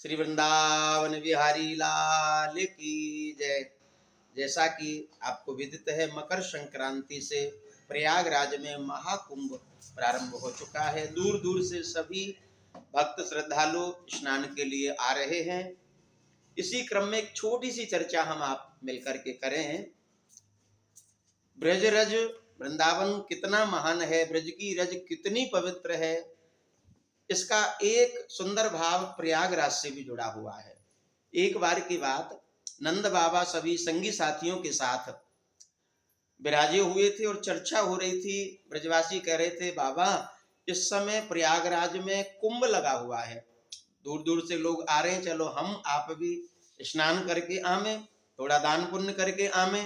श्री वृंदावन बिहारी लाल की जय। जैसा कि आपको विदित है, मकर संक्रांति से प्रयागराज में महाकुंभ प्रारंभ हो चुका है। दूर दूर से सभी भक्त श्रद्धालु स्नान के लिए आ रहे हैं। इसी क्रम में एक छोटी सी चर्चा हम आप मिलकर के करें। ब्रज रज वृंदावन कितना महान है, ब्रज की रज कितनी पवित्र है, इसका एक सुंदर भाव प्रयागराज से भी जुड़ा हुआ है। एक बार की बात, नंद बाबा सभी संगी साथियों के साथ विराजे हुए थे और चर्चा हो रही थी। ब्रजवासी कह रहे थे, बाबा इस समय प्रयागराज में कुंभ लगा हुआ है, दूर दूर से लोग आ रहे हैं, चलो हम आप भी स्नान करके आवे, थोड़ा दान पुण्य करके आवे।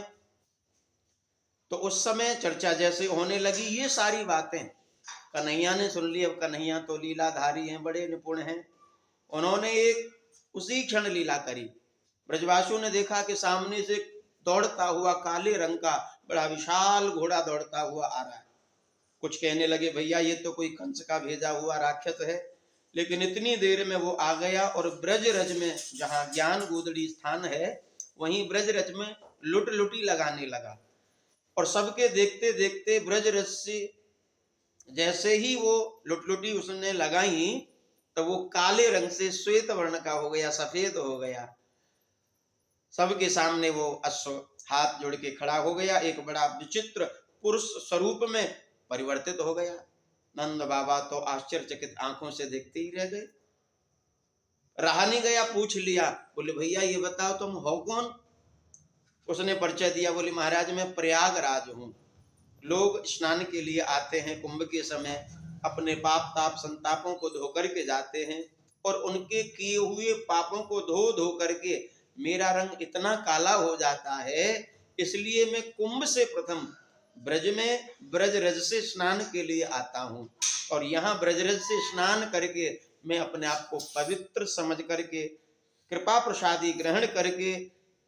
तो उस समय चर्चा जैसे होने लगी, ये सारी बातें कन्हैया ने सुन ली। अब कन्हैया तो लीलाधारी हैं, बड़े निपुण हैं। उन्होंने एक उसी क्षण लीला करी। ब्रजवासियों ने देखा कि सामने से दौड़ता हुआ काले रंग का बड़ा विशाल घोड़ा दौड़ता हुआ आ रहा है। कुछ कहने लगे, भैया ये तो कोई कंस का भेजा हुआ राक्षस है। लेकिन इतनी देर में वो आ गया और ब्रज रज में, जहां ज्ञान गोदड़ी स्थान है, वहीं ब्रज रज में लुट लुटी लगाने लगा। और सबके देखते देखते ब्रज रज से जैसे ही वो लुटलुटी उसने लगाई, तो वो काले रंग से श्वेत वर्ण का हो गया, सफेद हो गया। सबके सामने वो अश्व हाथ जोड़ के खड़ा हो गया, एक बड़ा विचित्र पुरुष स्वरूप में परिवर्तित हो गया। नंद बाबा तो आश्चर्यचकित आंखों से देखते ही रह गए। रहा नहीं गया, पूछ लिया, बोले भैया ये बताओ तुम हो कौन? उसने परिचय दिया, बोले महाराज मैं प्रयागराज हूं। लोग स्नान के लिए आते हैं कुंभ के समय, अपने पाप ताप संतापों को धो करके जाते हैं, और उनके किए हुए पापों को धो धो करके मेरा रंग इतना काला हो जाता है, इसलिए मैं कुंभ से प्रथम ब्रज में ब्रज रज से स्नान के लिए आता हूँ। और यहाँ ब्रज रज से स्नान करके मैं अपने आप को पवित्र समझ करके कृपा प्रसादी ग्रहण करके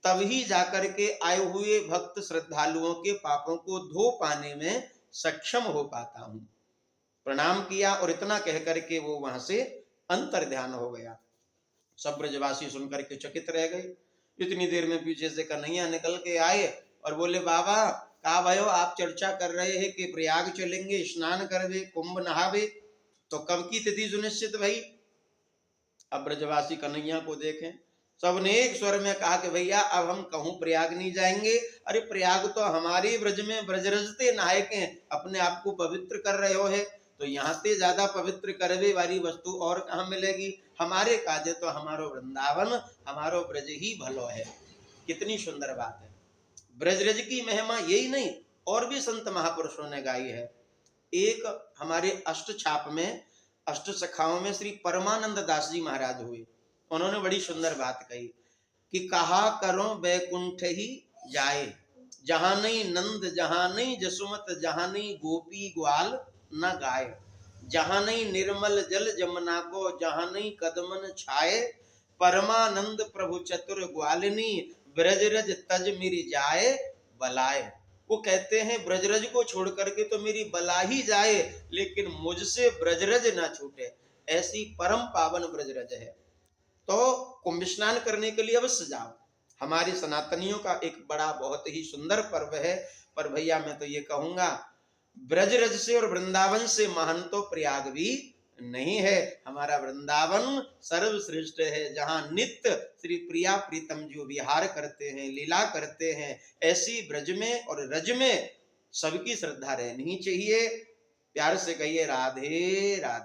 तभी जाकर के आए हुए भक्त श्रद्धालुओं के पापों को धो पाने में सक्षम हो पाता हूं। प्रणाम किया और इतना कह करके वो वहां से अंतर ध्यान हो गया। सब ब्रजवासी सुनकर के चकित रह गए। इतनी देर में पीछे से कन्हैया निकल के आए और बोले, बाबा का भयो आप चर्चा कर रहे हैं कि प्रयाग चलेंगे, स्नान करवे, कुंभ नहावे, तो कब की तिथि सुनिश्चित भई? अब ब्रजवासी कन्हैया को देखें, सबने एक स्वर में कहा कि भैया अब हम कहूं प्रयाग नहीं जाएंगे। अरे प्रयाग तो हमारे ब्रज में ब्रजरजते नहायक हैं, अपने आप को पवित्र कर रहे हो है, तो यहाँ से ज्यादा पवित्र करवे वाली वस्तु और कहाँ मिलेगी? हमारे काजे तो हमारो वृंदावन, हमारो ब्रज ही भलो है। कितनी सुंदर बात है। ब्रजरज की महिमा यही नहीं, और भी संत महापुरुषों ने गाई है। एक हमारे अष्ट छाप में, अष्ट सखाओं में श्री परमानंद दास जी महाराज हुए। उन्होंने बड़ी सुंदर बात कही कि कहा करो बैकुंठ ही जाए, जहां नहीं नंद, जहां नहीं जसुमत, जहां नहीं गोपी ग्वाल न गाय, जहां नहीं निर्मल जल जमुना को, जहां नहीं कदमन छाए, परमानंद प्रभु चतुर ग्वालिनी, ब्रजरज तज मेरी जाए बलाए। वो कहते हैं ब्रजरज को छोड़ करके तो मेरी बला ही जाए, लेकिन मुझसे ब्रजरज ना छूटे, ऐसी परम पावन ब्रजरज है। तो कुंभ स्नान करने के लिए अवश्य जाओ। हमारे सनातनियों का एक बड़ा बहुत ही सुंदर पर्व है। पर भैया मैं तो ये कहूंगा, ब्रजरज से और वृंदावन से महान तो प्रयाग भी नहीं है। हमारा वृंदावन सर्वश्रेष्ठ है, जहां नित्य श्री प्रिया प्रीतम जो विहार करते हैं, लीला करते हैं, ऐसी ब्रज में और रज में सबकी श्रद्धा रहनी चाहिए। प्यार से कहिए राधे राधे।